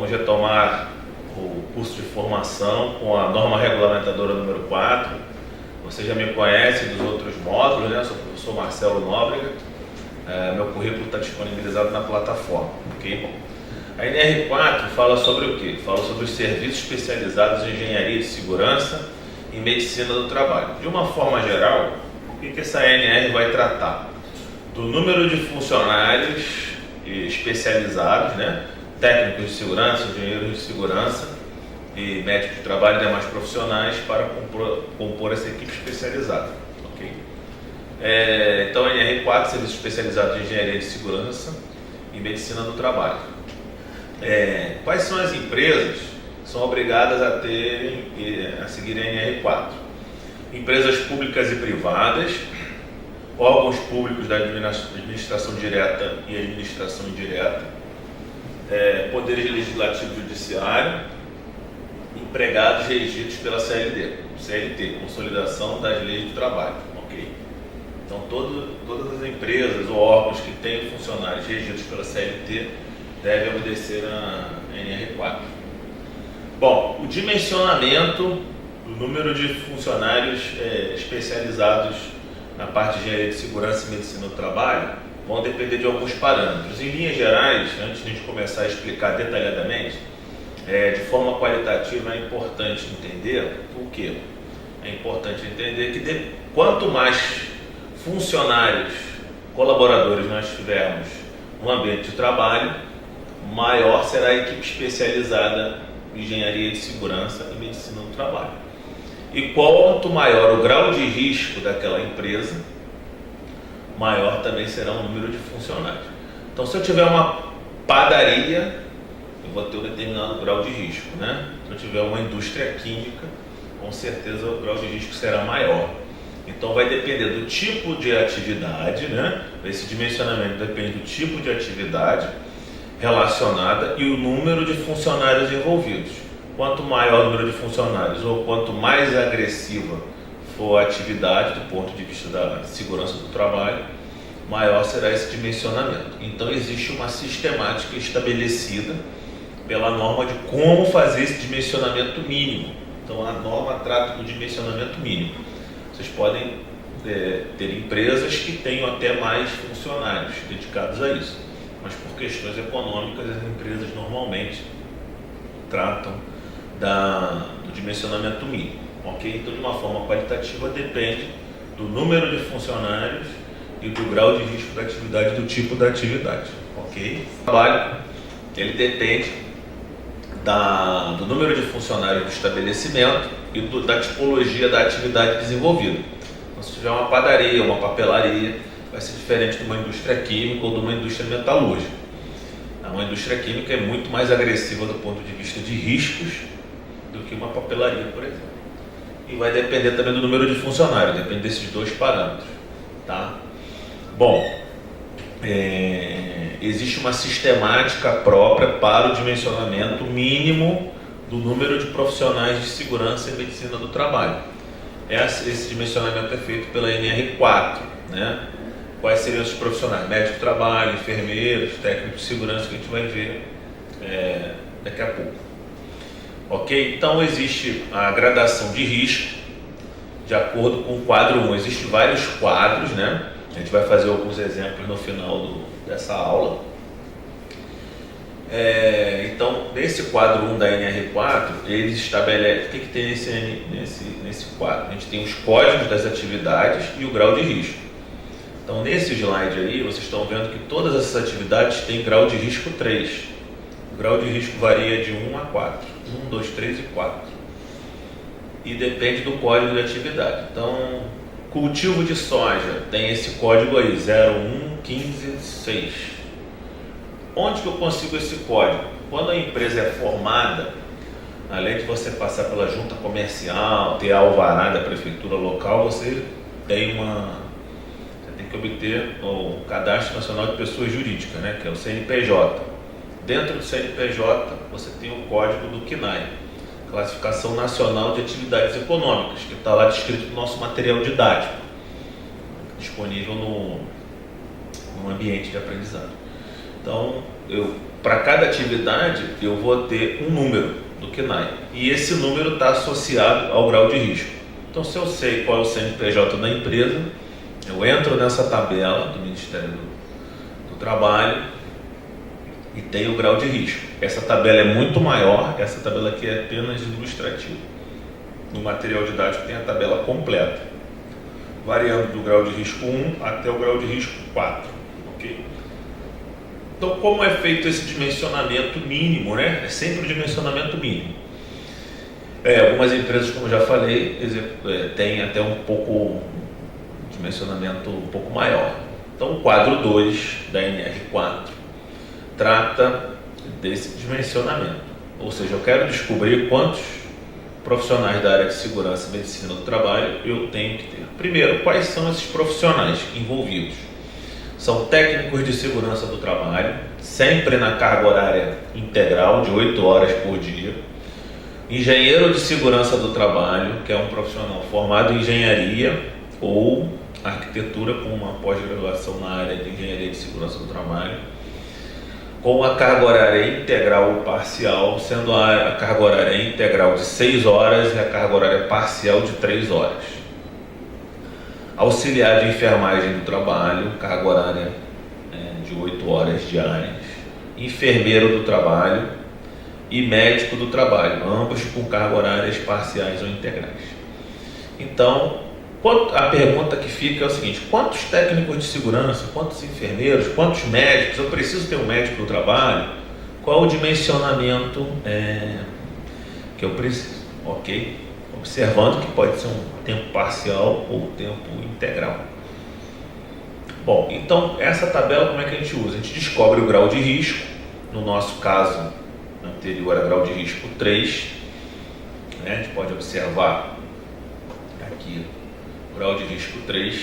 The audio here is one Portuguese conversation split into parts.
Vamos retomar o curso de formação com a norma regulamentadora número 4. Você já me conhece dos outros módulos, né? Eu sou o professor Marcelo Nóbrega. Meu currículo está disponibilizado na plataforma, ok? A NR4 fala sobre o quê? Fala sobre os serviços especializados em engenharia de segurança e medicina do trabalho. De uma forma geral, o que essa NR vai tratar? Do número de funcionários especializados, né? Técnicos de segurança, engenheiros de segurança e médicos de trabalho e demais profissionais para compor essa equipe especializada, ok? Então, a NR4, serviços especializados em engenharia de segurança e medicina do trabalho. Quais são as empresas que são obrigadas a seguir a NR4? Empresas públicas e privadas, órgãos públicos da administração direta e administração indireta, poderes legislativo e judiciário, empregados regidos pela CLT, Consolidação das Leis do Trabalho, ok? Então, todas as empresas ou órgãos que tenham funcionários regidos pela CLT devem obedecer a NR4. Bom, o dimensionamento do número de funcionários especializados na parte de engenharia de segurança e medicina do trabalho vão depender de alguns parâmetros. Em linhas gerais, antes de a gente começar a explicar detalhadamente, de forma qualitativa é importante entender o quê? É importante entender que quanto mais funcionários, colaboradores nós tivermos no ambiente de trabalho, maior será a equipe especializada em engenharia de segurança e medicina do trabalho. E quanto maior o grau de risco daquela empresa, maior também será o número de funcionários. Então, se eu tiver uma padaria, eu vou ter um determinado grau de risco, né? Se eu tiver uma indústria química, com certeza o grau de risco será maior. Então, vai depender do tipo de atividade, né? Esse dimensionamento depende do tipo de atividade relacionada e o número de funcionários envolvidos. Quanto maior o número de funcionários ou quanto mais agressiva for a atividade do ponto de vista da segurança do trabalho, maior será esse dimensionamento. Então, existe uma sistemática estabelecida pela norma de como fazer esse dimensionamento mínimo. Então, a norma trata do dimensionamento mínimo. Vocês podem ter empresas que tenham até mais funcionários dedicados a isso, mas por questões econômicas as empresas normalmente tratam do dimensionamento mínimo, ok? Então, de uma forma qualitativa, depende do número de funcionários e do grau de risco da atividade, do tipo da atividade, ok? O trabalho, ele depende do número de funcionários do estabelecimento e da tipologia da atividade desenvolvida. Então, se tiver uma padaria, uma papelaria, vai ser diferente de uma indústria química ou de uma indústria metalúrgica. Uma indústria química é muito mais agressiva do ponto de vista de riscos do que uma papelaria, por exemplo. E vai depender também do número de funcionários, depende desses dois parâmetros, tá? Bom, existe uma sistemática própria para o dimensionamento mínimo do número de profissionais de segurança e medicina do trabalho. Esse dimensionamento é feito pela NR4, né? Quais seriam esses profissionais? Médico de trabalho, enfermeiros, técnicos de segurança, que a gente vai ver daqui a pouco. Ok? Então, existe a gradação de risco de acordo com o quadro 1. Existem vários quadros, né? A gente vai fazer alguns exemplos no final dessa aula. Então, nesse quadro 1 da NR4, eles estabelecem o que tem nesse quadro. A gente tem os códigos das atividades e o grau de risco. Então, nesse slide aí, vocês estão vendo que todas essas atividades têm grau de risco 3. O grau de risco varia de 1 a 4. 1, 2, 3 e 4. E depende do código de atividade. Então, cultivo de soja tem esse código aí, 01156. Onde que eu consigo esse código? Quando a empresa é formada, além de você passar pela junta comercial, ter a alvará da prefeitura local, você tem que obter o Cadastro Nacional de Pessoas Jurídicas, né, que é o CNPJ. Dentro do CNPJ, você tem o código do CNAE, Classificação Nacional de Atividades Econômicas, que está lá descrito no nosso material didático, disponível no ambiente de aprendizado. Então, para cada atividade, eu vou ter um número do CNAE. E esse número está associado ao grau de risco. Então, se eu sei qual é o CNPJ da empresa, eu entro nessa tabela do Ministério do Trabalho e tenho o grau de risco. Essa tabela é muito maior, essa tabela aqui é apenas ilustrativa. No material didático tem a tabela completa, variando do grau de risco 1 até o grau de risco 4. Okay? Então, como é feito esse dimensionamento mínimo, né? É sempre o dimensionamento mínimo. Algumas empresas, como eu já falei, têm até um dimensionamento um pouco maior. Então, o quadro 2 da NR4 trata desse dimensionamento. Ou seja, eu quero descobrir quantos profissionais da área de segurança e medicina do trabalho eu tenho que ter. Primeiro, quais são esses profissionais envolvidos? São técnicos de segurança do trabalho, sempre na carga horária integral de 8 horas por dia. Engenheiro de segurança do trabalho, que é um profissional formado em engenharia ou arquitetura com uma pós-graduação na área de engenharia de segurança do trabalho, com a carga horária integral ou parcial, sendo a carga horária integral de 6 horas e a carga horária parcial de 3 horas. Auxiliar de enfermagem do trabalho, carga horária de 8 horas diárias. Enfermeiro do trabalho e médico do trabalho, ambos com carga horárias parciais ou integrais. Então, a pergunta que fica é o seguinte: quantos técnicos de segurança, quantos enfermeiros, quantos médicos, eu preciso ter um médico do trabalho? Qual o dimensionamento que eu preciso? Ok? Observando que pode ser um tempo parcial ou tempo integral. Bom, então essa tabela como é que a gente usa? A gente descobre o grau de risco, no nosso caso anterior era grau de risco 3, né? A gente pode observar aqui o grau de risco 3,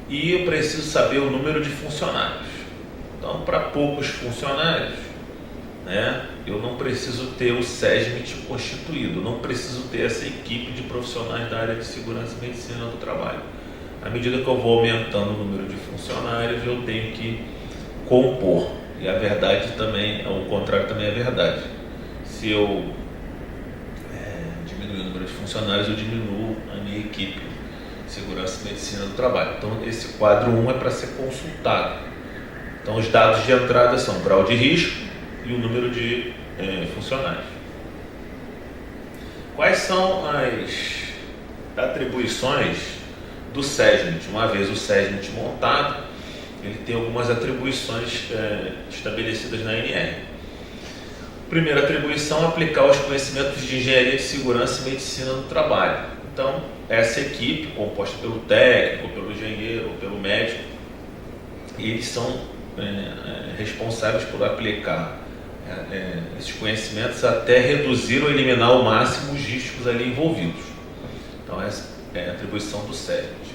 e eu preciso saber o número de funcionários. Então, para poucos funcionários, né, eu não preciso ter o SESMIT constituído, não preciso ter essa equipe de profissionais da área de segurança e medicina do trabalho. À medida que eu vou aumentando o número de funcionários, eu tenho que compor. E a verdade também, o contrário também é verdade. Se eu diminuir o número de funcionários, eu diminuo a minha equipe de segurança e medicina do trabalho. Então, esse quadro 1 é para ser consultado. Então, os dados de entrada são o grau de risco e o número de funcionários. Quais são as atribuições do SESMIT? Uma vez o SESMIT montado, ele tem algumas atribuições estabelecidas na NR. Primeira atribuição é aplicar os conhecimentos de engenharia de segurança e medicina do trabalho. Então, essa equipe, composta pelo técnico, pelo engenheiro, ou pelo médico, eles são responsáveis por aplicar esses conhecimentos até reduzir ou eliminar ao máximo os riscos ali envolvidos. Então, essa é a atribuição do SESMIT.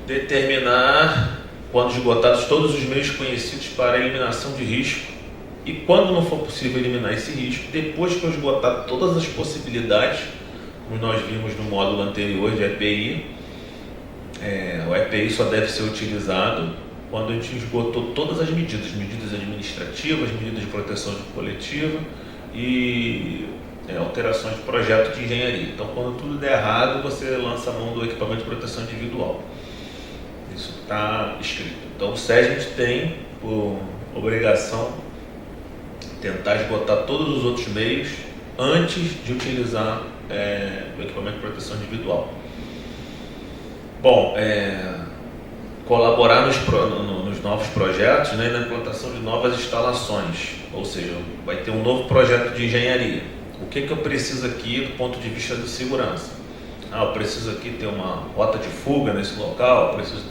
Determinar, quando esgotados todos os meios conhecidos para a eliminação de risco, e quando não for possível eliminar esse risco, depois que eu esgotar todas as possibilidades, como nós vimos no módulo anterior de EPI, o EPI só deve ser utilizado quando a gente esgotou todas as medidas administrativas, medidas de proteção coletiva e alterações de projeto de engenharia. Então, quando tudo der errado, você lança a mão do equipamento de proteção individual. Isso está escrito. Então, o SESMIT tem por obrigação tentar esgotar todos os outros meios antes de utilizar o equipamento de proteção individual. Bom, colaborar nos novos projetos, né, na implantação de novas instalações, ou seja, vai ter um novo projeto de engenharia. O que eu preciso aqui do ponto de vista de segurança? Eu preciso aqui ter uma rota de fuga nesse local, eu preciso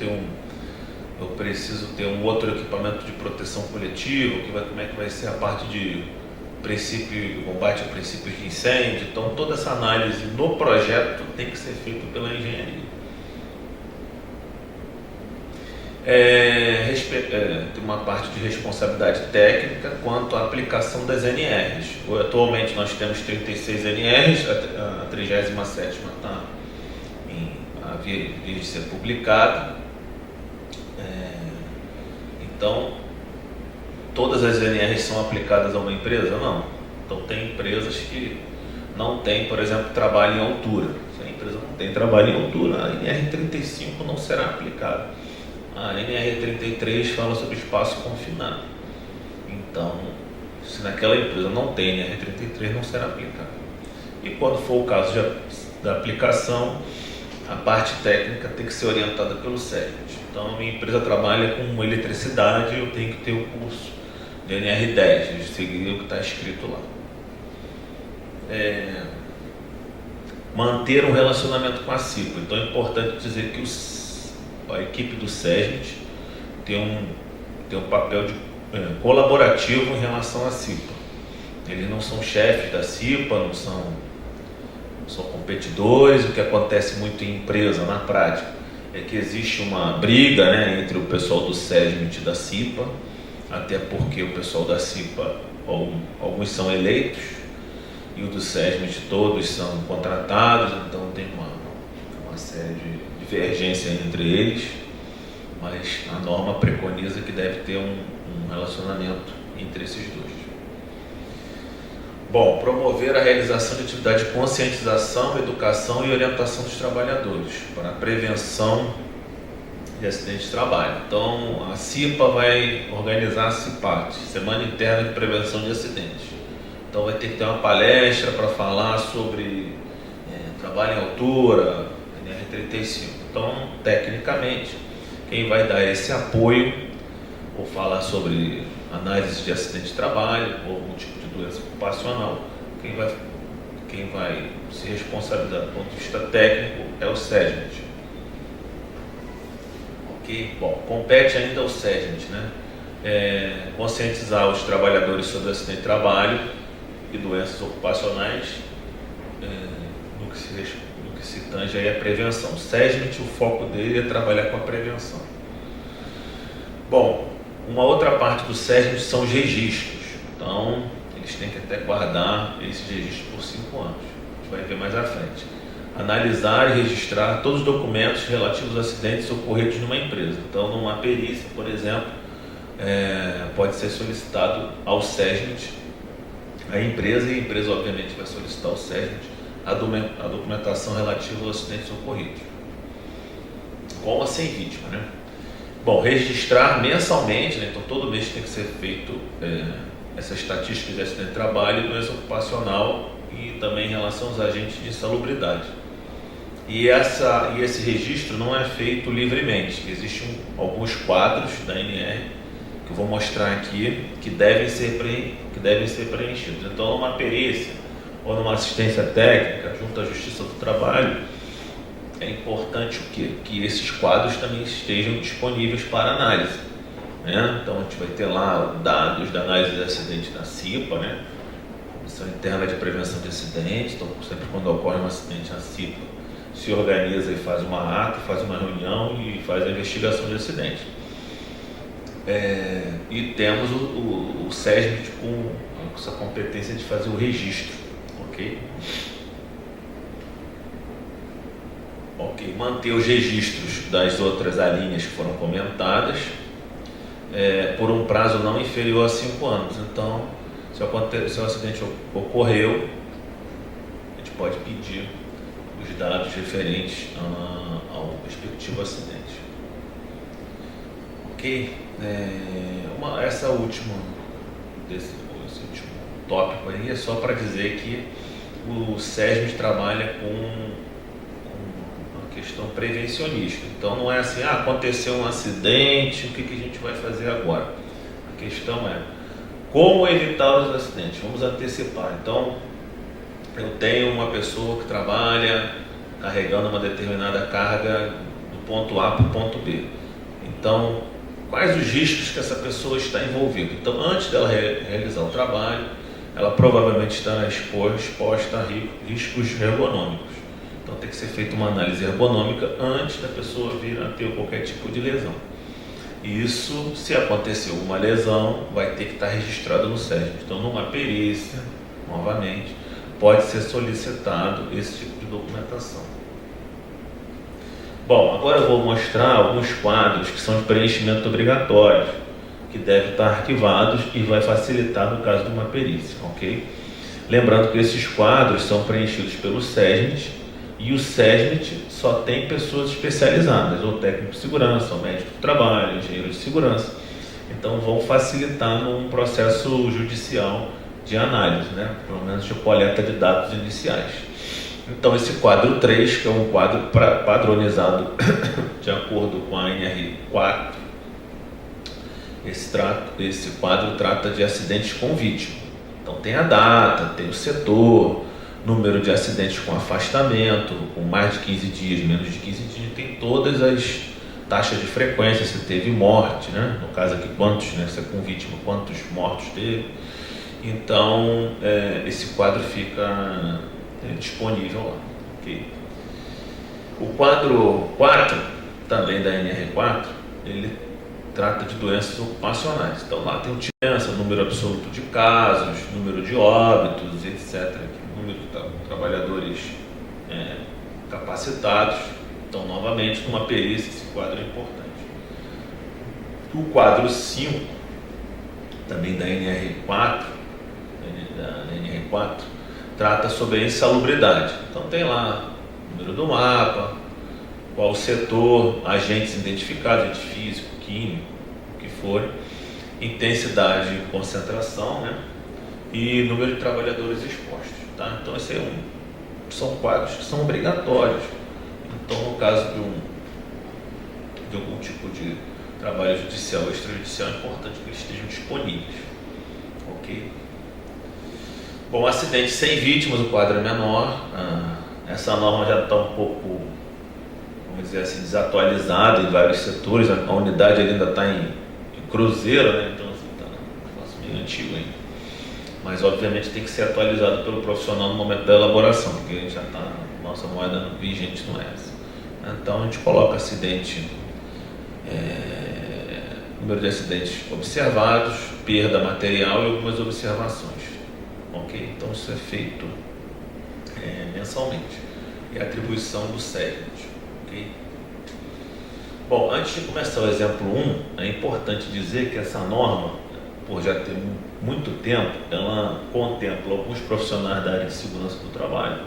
ter um outro equipamento de proteção coletiva, como é que vai ser a parte de combate a princípios de incêndio. Então, toda essa análise no projeto tem que ser feita pela engenharia. Tem uma parte de responsabilidade técnica quanto à aplicação das NRs. Atualmente nós temos 36 NRs, a 37ª está a vir de ser publicada. Então, todas as NRs são aplicadas a uma empresa? Não. Então tem empresas que não têm, por exemplo, trabalho em altura. Se a empresa não tem trabalho em altura, a NR35 não será aplicada. A NR33 fala sobre espaço confinado. Então, se naquela empresa não tem NR33, não será aplicada. E quando for o caso da aplicação, a parte técnica tem que ser orientada pelo SESMIT. Então, a minha empresa trabalha com eletricidade, eu tenho que ter o curso de NR10, de seguir o que está escrito lá. Manter um relacionamento com a CIPA. Então, é importante dizer que a equipe do SESMIT tem um papel colaborativo em relação à CIPA. Eles não são chefes da CIPA, não são competidores. O que acontece muito em empresa, na prática, é que existe uma briga, né, entre o pessoal do SESMIT e da CIPA, até porque o pessoal da CIPA, alguns são eleitos, e o do SESMIT todos são contratados, então tem uma série de divergência entre eles, mas a norma preconiza que deve ter um relacionamento entre esses dois. Bom, promover a realização de atividade de conscientização, educação e orientação dos trabalhadores para a prevenção de acidentes de trabalho. Então, a CIPA vai organizar a CIPAT, Semana Interna de Prevenção de Acidentes. Então, vai ter que ter uma palestra para falar sobre trabalho em altura, NR35. Então, tecnicamente, quem vai dar esse apoio ou falar sobre análise de acidente de trabalho ou algum tipo de doença ocupacional, quem vai se responsabilizar do ponto de vista técnico é o SESMIT. Ok? Bom, compete ainda ao SESMIT, né? Conscientizar os trabalhadores sobre acidente de trabalho e doenças ocupacionais, no que se tange aí a prevenção. O SESMIT, o foco dele é trabalhar com a prevenção. Bom, uma outra parte do SESMIT são os registros. Então, eles têm que até guardar esses registros por 5 anos. A gente vai ver mais à frente. Analisar e registrar todos os documentos relativos a acidentes ocorridos numa empresa. Então, numa perícia, por exemplo, pode ser solicitado ao SESMIT a empresa, e a empresa, obviamente, vai solicitar ao SESMIT a documentação relativa aos acidentes ocorridos, com ou sem vítima, né? Bom, registrar mensalmente, né? Então todo mês tem que ser feito essa estatística de acidente de trabalho, doença ocupacional e também em relação aos agentes de insalubridade. E esse registro não é feito livremente. Existem alguns quadros da NR que eu vou mostrar aqui que devem ser preenchidos. Então, numa perícia ou numa assistência técnica junto à Justiça do Trabalho, é importante o quê? Que esses quadros também estejam disponíveis para análise, né? Então a gente vai ter lá dados da análise de acidente da CIPA, né? Comissão Interna de Prevenção de Acidentes. Então, sempre quando ocorre um acidente, a CIPA se organiza e faz uma ata, faz uma reunião e faz a investigação de acidente. E temos o SESMIT com essa competência de fazer o registro, ok? Ok, manter os registros das outras alíneas que foram comentadas por um prazo não inferior a 5 anos. Então, se o acidente ocorreu, a gente pode pedir os dados referentes ao respectivo acidente. Ok? Esse último tópico aí é só para dizer que o SESMIT trabalha com uma questão prevencionista. Então não é assim, aconteceu um acidente, o que a gente vai fazer agora? A questão é como evitar os acidentes. Vamos antecipar. Então, eu tenho uma pessoa que trabalha carregando uma determinada carga do ponto A para o ponto B. Então, quais os riscos que essa pessoa está envolvida? Então, antes dela realizar o trabalho, ela provavelmente estará exposta a riscos ergonômicos. Então, tem que ser feita uma análise ergonômica antes da pessoa vir a ter qualquer tipo de lesão. Isso, se aconteceu uma lesão, vai ter que estar registrado no SESMIT. Então, numa perícia, novamente, pode ser solicitado esse tipo de documentação. Bom, agora eu vou mostrar alguns quadros que são de preenchimento obrigatório, que devem estar arquivados e vai facilitar no caso de uma perícia, ok? Lembrando que esses quadros são preenchidos pelo SESMIT e o SESMIT só tem pessoas especializadas, ou técnico de segurança, ou médico do trabalho, engenheiro de segurança. Então vão facilitar num processo judicial de análise, né? Pelo menos de coleta de dados iniciais. Então esse quadro 3, que é um quadro padronizado de acordo com a NR4, esse quadro trata de acidentes com vítima. Então tem a data, tem o setor, número de acidentes com afastamento, com mais de 15 dias, menos de 15 dias, tem todas as taxas de frequência, se teve morte, né? No caso aqui, quantos, né? Se é com vítima, quantos mortos teve. Então, esse quadro fica disponível lá. Okay? O quadro 4, também da NR4, ele trata de doenças ocupacionais. Então lá tem doença, número absoluto de casos, número de óbitos, etc. Número de trabalhadores capacitados. Então, novamente, numa perícia, esse quadro é importante. O quadro 5, também da NR4, trata sobre a insalubridade. Então tem lá o número do mapa, qual o setor, agentes identificados, agente físico, químico, o que for, intensidade e concentração, né? E número de trabalhadores expostos. Tá? Então esse são quadros que são obrigatórios. Então no caso de algum tipo de trabalho judicial ou extrajudicial, é importante que eles estejam disponíveis. Ok? Bom, acidente sem vítimas, o quadro é menor. Essa norma já está um pouco, vamos dizer assim, desatualizada em vários setores. A unidade ainda está em cruzeiro, né? Então assim, está um negócio meio antigo ainda. Mas obviamente tem que ser atualizado pelo profissional no momento da elaboração, porque a gente já está, nossa moeda vigente não é essa. Então a gente coloca acidente, número de acidentes observados, perda material e algumas observações. Ok? Então isso é feito mensalmente. É a atribuição do SESMIT. Ok? Bom, antes de começar o exemplo 1, é importante dizer que essa norma, por já ter muito tempo, ela contempla alguns profissionais da área de segurança do trabalho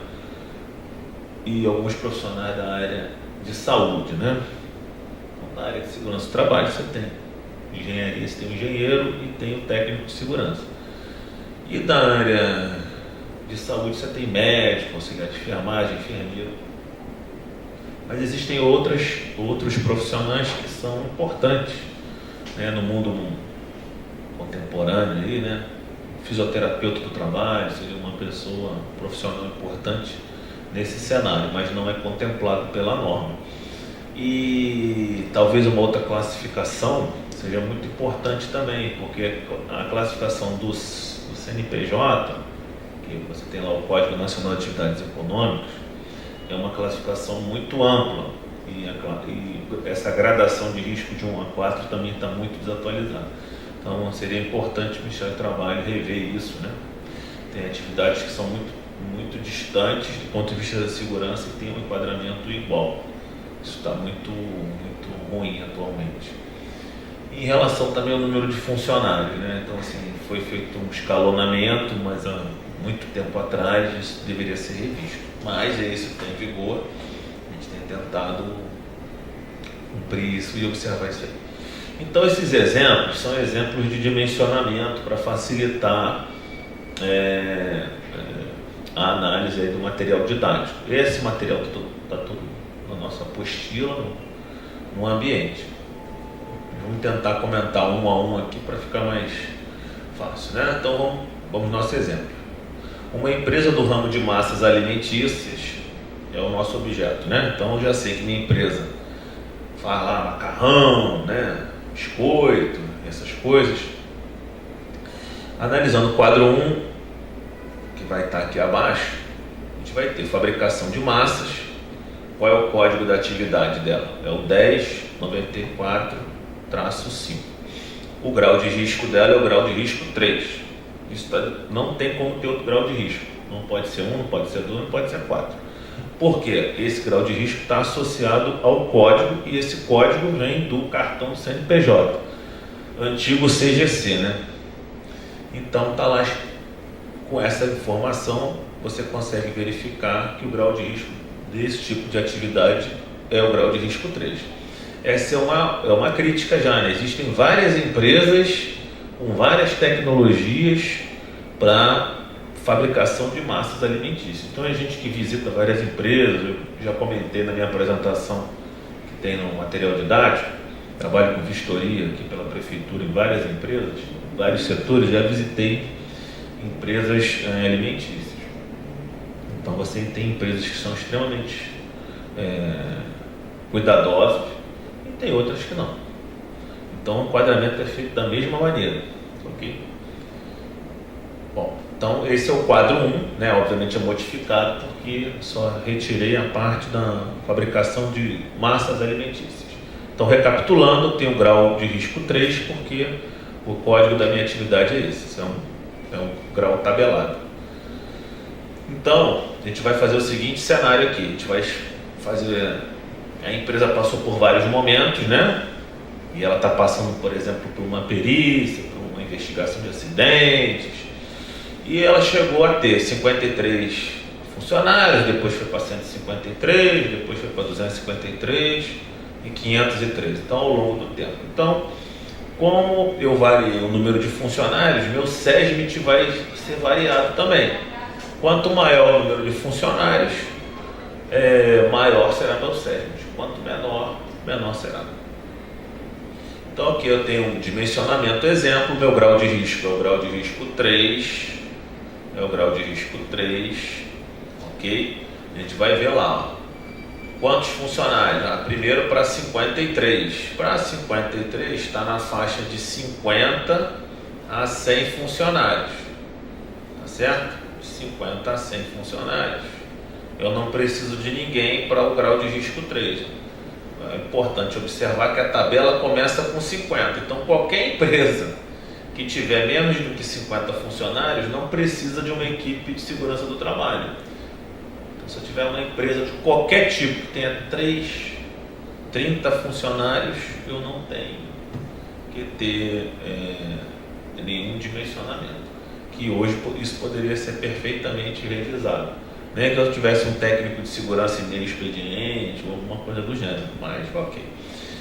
e alguns profissionais da área de saúde, né? Então, na área de segurança do trabalho você tem engenharia, você tem o engenheiro e tem o técnico de segurança. E da área de saúde você tem médico, auxiliar de enfermagem, enfermeiro. Mas existem outros profissionais que são importantes, né, no mundo contemporâneo aí, né? Fisioterapeuta do trabalho seria uma pessoa profissional importante nesse cenário, mas não é contemplado pela norma. E talvez uma outra classificação seja muito importante também, porque a classificação do CNPJ, que você tem lá o Código Nacional de Atividades Econômicas, é uma classificação muito ampla e essa gradação de risco de 1 a 4 também está muito desatualizada. Então seria importante o Ministério do Trabalho rever isso, né? Tem atividades que são muito distantes do ponto de vista da segurança e tem um enquadramento igual. Isso está muito ruim atualmente. Em relação também ao número de funcionários, né? Então assim, foi feito um escalonamento, mas há muito tempo atrás isso deveria ser revisto. Mas isso está em vigor, a gente tem tentado cumprir isso e observar isso aí. Então esses exemplos são exemplos de dimensionamento para facilitar a análise aí do material didático. Esse material está todo na nossa apostila, no ambiente. Vamos tentar comentar um a um aqui para ficar mais fácil, né? Então vamos ao nosso exemplo. Uma empresa do ramo de massas alimentícias é o nosso objeto, né? Então eu já sei que minha empresa faz lá macarrão, né? Biscoito, essas coisas. Analisando o quadro 1, que vai estar aqui abaixo, a gente vai ter fabricação de massas. Qual é o código da atividade dela? É o 1094-5. O grau de risco dela é o grau de risco 3. Isso não tem como ter outro grau de risco. Não pode ser 1, não pode ser 2, não pode ser 4. Por quê? Esse grau de risco está associado ao código e esse código vem do cartão do CNPJ. antigo CGC, né? Então tá lá, com essa informação você consegue verificar que o grau de risco desse tipo de atividade é o grau de risco 3. Essa é uma crítica já, né? Existem várias empresas com várias tecnologias para fabricação de massas alimentícias. Então a gente que visita várias empresas, eu já comentei na minha apresentação que tem no material didático, trabalho com vistoria aqui pela prefeitura em várias empresas, vários setores, já visitei empresas alimentícias. Então você tem empresas que são extremamente cuidadosas e tem outras que não. Então o enquadramento é feito da mesma maneira, ok? Bom, então esse é o quadro 1, né? Obviamente é modificado porque só retirei a parte da fabricação de massas alimentícias. Então recapitulando, tem o grau de risco 3 porque o código da minha atividade é esse, é um grau tabelado. Então a gente vai fazer o seguinte cenário aqui, a gente vai fazer, a empresa passou por vários momentos, né? E ela está passando, por exemplo, por uma perícia, por uma investigação de acidentes, e ela chegou a ter 53 funcionários, depois foi para 153, depois foi para 253 e 503, então ao longo do tempo. Então, como eu variei o número de funcionários, meu SESMIT vai ser variado também. Quanto maior o número de funcionários, maior será meu SESMIT. Quanto menor, menor será. Então aqui eu tenho um dimensionamento exemplo, meu grau de risco é o grau de risco 3, ok? A gente vai ver lá, ó, quantos funcionários? Primeiro para 53, para 53 está na faixa de 50 a 100 funcionários, tá certo? De 50 a 100 funcionários, eu não preciso de ninguém para o grau de risco 3. É importante observar que a tabela começa com 50, então qualquer empresa que tiver menos do que 50 funcionários não precisa de uma equipe de segurança do trabalho. Então, se eu tiver uma empresa de qualquer tipo que tenha 30 funcionários, eu não tenho que ter nenhum dimensionamento, que hoje isso poderia ser perfeitamente revisado. Nem que eu tivesse um técnico de segurança em meio expediente ou alguma coisa do gênero, mas ok.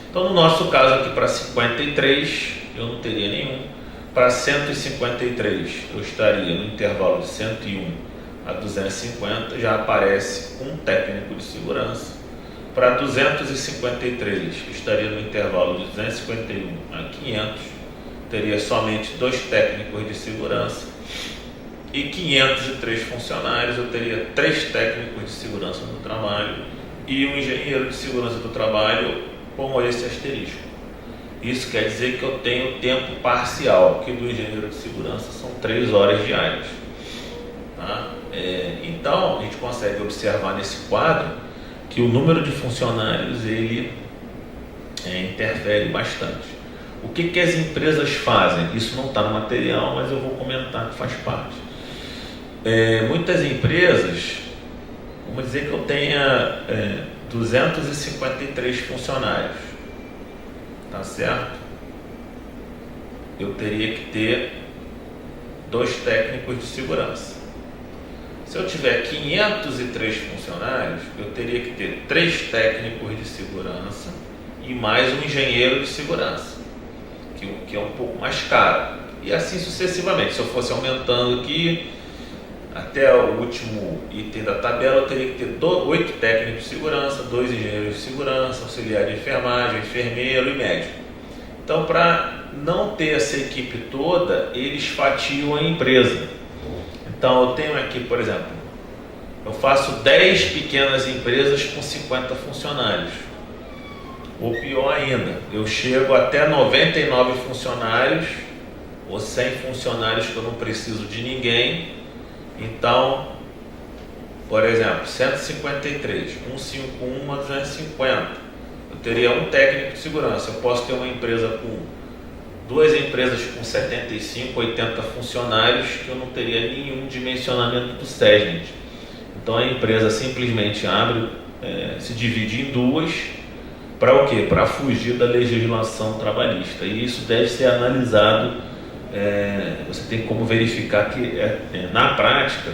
Então no nosso caso aqui para 53 eu não teria nenhum, para 153 eu estaria no intervalo de 101 a 250, já aparece um técnico de segurança. Para 253 eu estaria no intervalo de 251 a 500, teria somente 2 técnicos de segurança. E 503 funcionários, eu teria 3 técnicos de segurança do trabalho e um engenheiro de segurança do trabalho com esse asterisco. Isso quer dizer que eu tenho tempo parcial, que do engenheiro de segurança são 3 horas diárias. Tá? Então, a gente consegue observar nesse quadro que o número de funcionários ele interfere bastante. O que as empresas fazem? Isso não está no material, mas eu vou comentar que faz parte. Muitas empresas, vamos dizer que eu tenha 253 funcionários, tá certo? Eu teria que ter 2 técnicos de segurança. Se eu tiver 503 funcionários, eu teria que ter 3 técnicos de segurança e mais um engenheiro de segurança, que é um pouco mais caro. E assim sucessivamente. Se eu fosse aumentando aqui, até o último item da tabela, eu teria que ter 8 técnicos de segurança, 2 engenheiros de segurança, auxiliar de enfermagem, enfermeiro e médico. Então, para não ter essa equipe toda, eles fatiam a empresa. Então, eu tenho aqui, por exemplo, eu faço 10 pequenas empresas com 50 funcionários. Ou pior ainda, eu chego até 99 funcionários ou 100 funcionários que eu não preciso de ninguém. Então, por exemplo, 153, 151 a 250, eu teria um técnico de segurança. Eu posso ter uma empresa com 2 empresas com 75, 80 funcionários que eu não teria nenhum dimensionamento do SESMIT. Então a empresa simplesmente abre, se divide em 2 Para o quê? Para fugir da legislação trabalhista. E isso deve ser analisado, você tem como verificar que, na prática,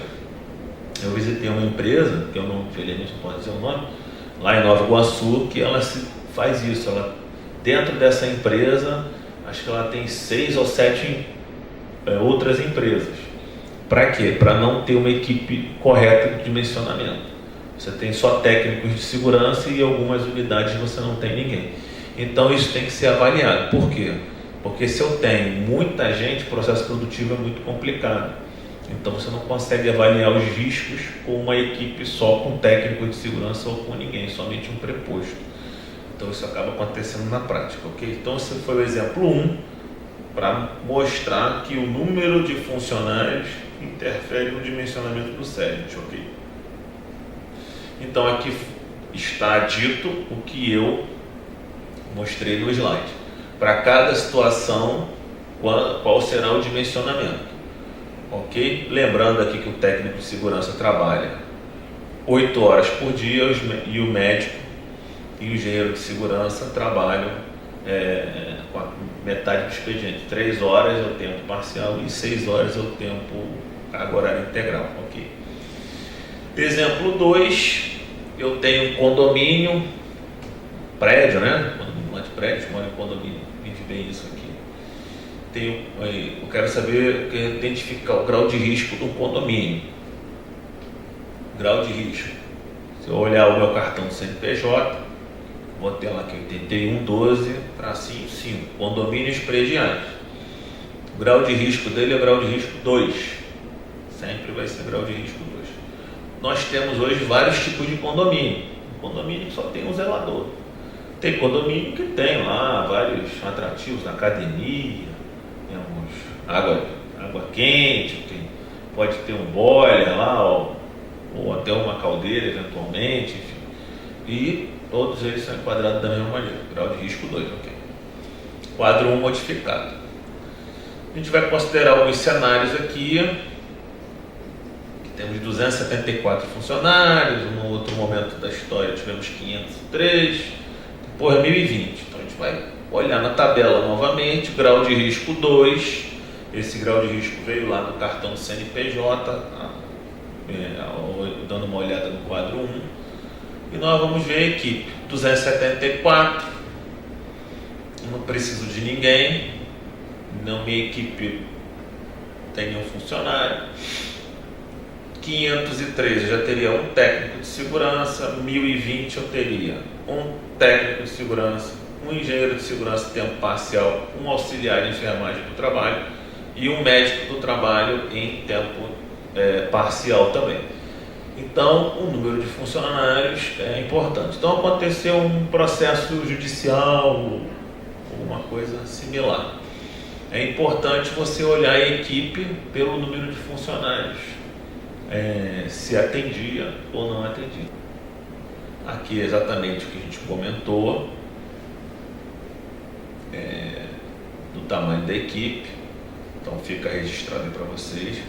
eu visitei uma empresa, que eu não, infelizmente não posso dizer o nome, lá em Nova Iguaçu, que ela faz isso. Ela, dentro dessa empresa, acho que ela tem 6 ou 7 outras empresas. Para quê? Para não ter uma equipe correta de dimensionamento. Você tem só técnicos de segurança e algumas unidades você não tem ninguém. Então isso tem que ser avaliado. Por quê? Porque se eu tenho muita gente, o processo produtivo é muito complicado. Então você não consegue avaliar os riscos com uma equipe só, com técnico de segurança ou com ninguém, somente um preposto. Então isso acaba acontecendo na prática, ok? Então esse foi o exemplo 1, para mostrar que o número de funcionários interfere no dimensionamento do SEGMENT, ok? Então aqui está dito o que eu mostrei no slide. Para cada situação, qual será o dimensionamento, ok? Lembrando aqui que o técnico de segurança trabalha 8 horas por dia e o médico e o engenheiro de segurança trabalham com a metade do expediente. 3 horas é o tempo parcial e 6 horas é o tempo carga horária integral, ok? Exemplo 2, eu tenho um condomínio, prédio, né? Condomínio lá de prédio, moro em condomínio, vive bem isso aqui. Eu quero saber, identificar o grau de risco do condomínio. Grau de risco. Se eu olhar o meu cartão do CNPJ, vou ter lá aqui 8112 para 55, condomínios prediais. O grau de risco dele é o grau de risco 2. Sempre vai ser grau de risco 2. Nós temos hoje vários tipos de condomínio. Condomínio que só tem um zelador. Tem condomínio que tem lá vários atrativos, academia, temos água quente, pode ter um boiler lá, ou até uma caldeira eventualmente, enfim. E todos eles são enquadrados da mesma maneira. Grau de risco 2, ok. Quadro 1 modificado. A gente vai considerar alguns cenários aqui. Temos 274 funcionários, num outro momento da história tivemos 503, depois 1020. Então a gente vai olhar na tabela novamente, grau de risco 2, esse grau de risco veio lá do cartão do CNPJ, dando uma olhada no quadro 1, e nós vamos ver a equipe, 274, não preciso de ninguém, minha equipe tem nenhum funcionário. 513 eu já teria um técnico de segurança, 1020 eu teria um técnico de segurança, um engenheiro de segurança de tempo parcial, um auxiliar de enfermagem do trabalho e um médico do trabalho em tempo parcial também. Então, o número de funcionários é importante. Então, aconteceu um processo judicial ou uma coisa similar. É importante você olhar a equipe pelo número de funcionários. Se atendia ou não atendia. Aqui é exatamente o que a gente comentou, do tamanho da equipe, então fica registrado aí para vocês.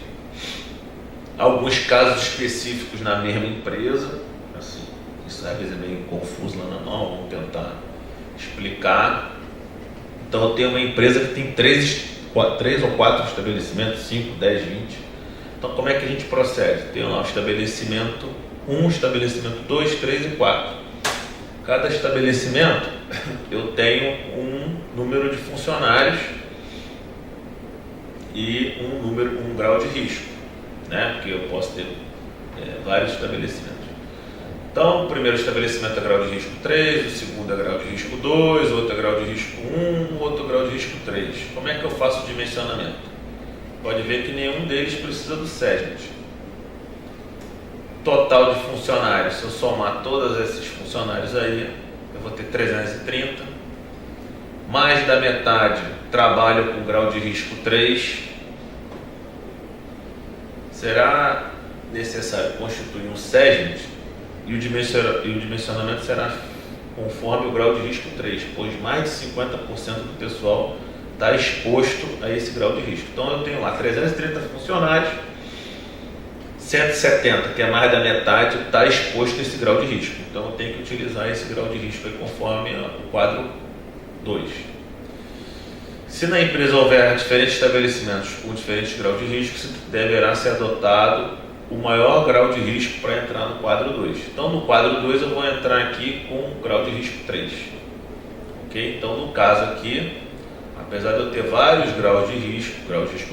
Alguns casos específicos na mesma empresa, assim, isso às vezes é meio confuso lá na norma, vamos tentar explicar. Então eu tenho uma empresa que tem 3 ou 4 estabelecimentos, 5, 10, 20. Então, como é que a gente procede? Tem lá o estabelecimento 1, estabelecimento 2, 3 e 4. Cada estabelecimento, eu tenho um número de funcionários e um grau de risco, né? Porque eu posso ter vários estabelecimentos. Então, o primeiro estabelecimento é grau de risco 3, o segundo é grau de risco 2, o outro é grau de risco 1, o outro é grau de risco 3. Como é que eu faço o dimensionamento? Pode ver que nenhum deles precisa do SEGMENT. Total de funcionários, se eu somar todos esses funcionários aí, eu vou ter 330. Mais da metade trabalho com grau de risco 3. Será necessário constituir um SEGMENT e o dimensionamento será conforme o grau de risco 3, pois mais de 50% do pessoal está exposto a esse grau de risco. Então eu tenho lá 330 funcionários, 170, que é mais da metade, está exposto a esse grau de risco. Então eu tenho que utilizar esse grau de risco aí conforme o quadro 2. Se na empresa houver diferentes estabelecimentos com diferentes graus de risco, deverá ser adotado o maior grau de risco para entrar no quadro 2. Então no quadro 2 eu vou entrar aqui com o grau de risco 3. Ok? Então no caso aqui, apesar de eu ter vários graus de risco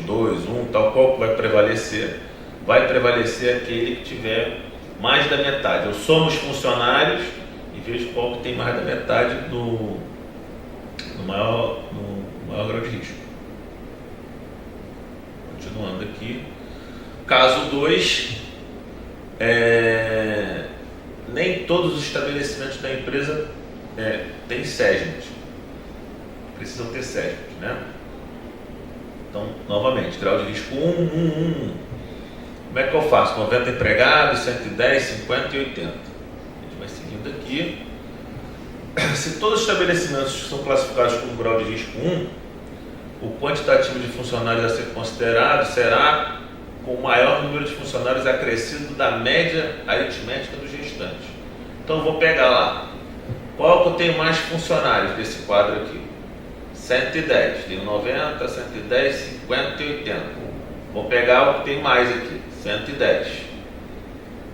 2, 1, tal, qual vai prevalecer? Vai prevalecer aquele que tiver mais da metade. Eu somo os funcionários e vejo qual que tem mais da metade no maior grau de risco. Continuando aqui. Caso 2, nem todos os estabelecimentos da empresa têm SESMIT. Precisam ter SESMIT, né? Então, novamente, grau de risco 1. Como é que eu faço? 90 empregados, 110, 50 e 80. A gente vai seguindo aqui. Se todos os estabelecimentos são classificados como grau de risco 1, o quantitativo de funcionários a ser considerado será com o maior número de funcionários acrescido da média aritmética dos restantes. Então eu vou pegar lá. Qual que eu tenho mais funcionários desse quadro aqui? 110. Tenho 90, 110, 50 e 80. Vou pegar o que tem mais aqui, 110.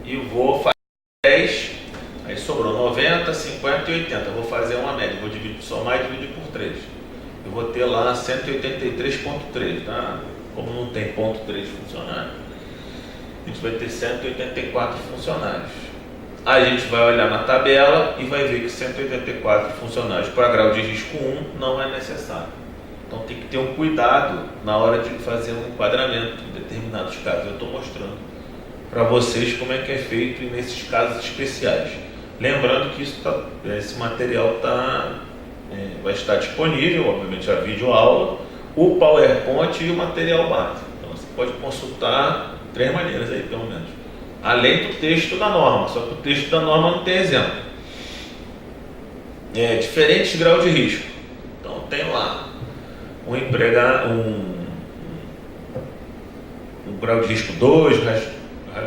E vou fazer 10. Aí sobrou 90, 50 e 80. Eu vou fazer uma média. Vou somar e dividir por 3. Eu vou ter lá 183,3, tá? Como não tem ponto 3 funcionários, a gente vai ter 184 funcionários. Aí a gente vai olhar na tabela e vai ver que 184 funcionários para grau de risco 1 não é necessário. Então tem que ter um cuidado na hora de fazer um enquadramento em determinados casos. Eu estou mostrando para vocês como é que é feito nesses casos especiais. Lembrando que esse material vai estar disponível, obviamente a videoaula, o PowerPoint e o material base. Então você pode consultar 3 maneiras aí, pelo menos. Além do texto da norma, só que o texto da norma não tem exemplo. Diferentes graus de risco. Então tem lá um grau de risco 2,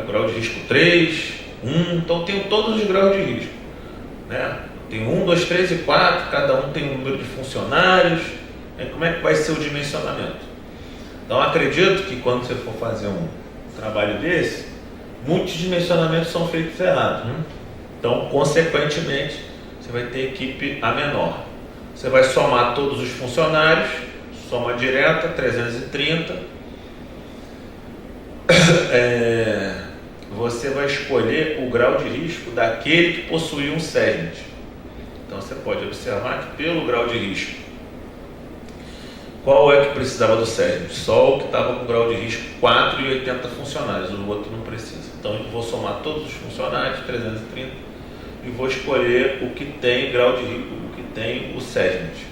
grau de risco 3, 1. Então tem todos os graus de risco, né? Tem 1, 2, 3 e 4, cada um tem um número de funcionários. Como é que vai ser o dimensionamento? Então acredito que quando você for fazer um trabalho desse, muitos dimensionamentos são feitos errados, né? Então consequentemente você vai ter equipe a menor. Você vai somar todos os funcionários, soma direta, 330. Você vai escolher o grau de risco daquele que possui um SESMIT. Então você pode observar que pelo grau de risco, qual é que precisava do SESMIT? Só o que estava com grau de risco 4 e 80 funcionários, o outro não precisa. Então eu vou somar todos os funcionários, 330, e vou escolher o que tem grau de risco, o que tem o SESMIT.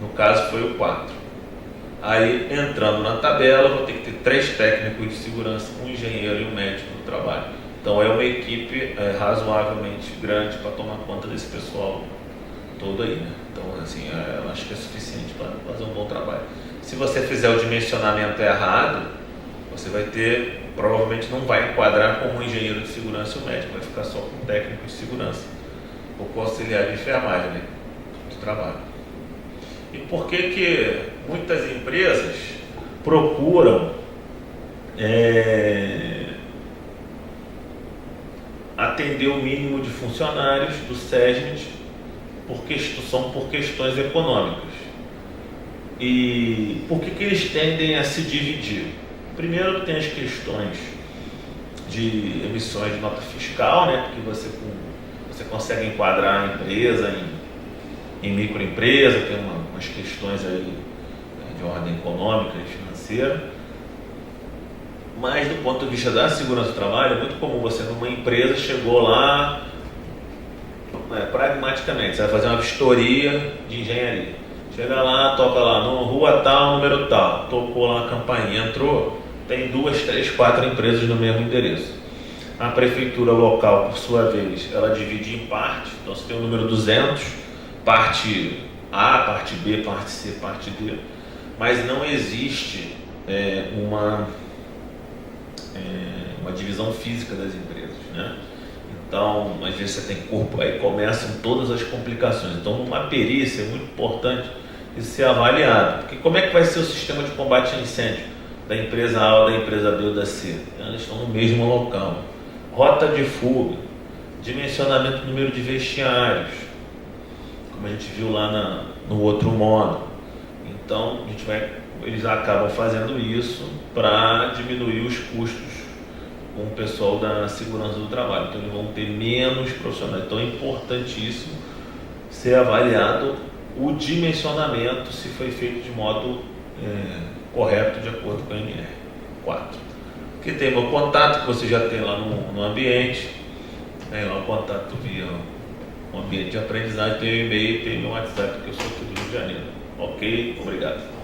No caso foi o 4. Aí entrando na tabela, vou ter que ter 3 técnicos de segurança, um engenheiro e um médico no trabalho. Então é uma equipe razoavelmente grande para tomar conta desse pessoal todo aí, né? Então assim, eu acho que é suficiente para fazer um bom trabalho. Se você fizer o dimensionamento errado, você vai ter, provavelmente não vai enquadrar como um engenheiro de segurança e um médico, vai ficar só com técnico de segurança ou com auxiliar de enfermagem, né, do trabalho. E por que muitas empresas procuram atender o mínimo de funcionários do SESMIT por questões econômicas? E por que eles tendem a se dividir? Primeiro tem as questões de emissões de nota fiscal, né? Porque você consegue enquadrar a empresa em microempresa, tem umas questões aí de ordem econômica e financeira. Mas do ponto de vista da segurança do trabalho, é muito comum você numa empresa, chegou lá, pragmaticamente, você vai fazer uma vistoria de engenharia. Chega lá, toca lá, no rua tal, número tal, tocou lá a campainha, entrou, tem 2, 3, 4 empresas no mesmo endereço. A prefeitura local, por sua vez, ela divide em partes, então você tem o número 200, parte A, parte B, parte C, parte D, mas não existe uma divisão física das empresas, né? Então, às vezes você tem corpo, aí começam todas as complicações. Então, numa perícia é muito importante isso ser avaliado. Porque como é que vai ser o sistema de combate a incêndio da empresa A ou da empresa B ou da C? Elas estão no mesmo local. Rota de fuga, dimensionamento do número de vestiários, como a gente viu lá no outro módulo. Então, eles acabam fazendo isso para diminuir os custos com o pessoal da segurança do trabalho. Então, eles vão ter menos profissionais. Então, é importantíssimo ser avaliado o dimensionamento, se foi feito de modo correto, de acordo com a NR4. Aqui tem meu contato, que você já tem lá no ambiente. Tem lá o contato via o ambiente de aprendizagem, tem o e-mail, tem o WhatsApp, que eu sou aqui do Rio de Janeiro. Ok? Obrigado.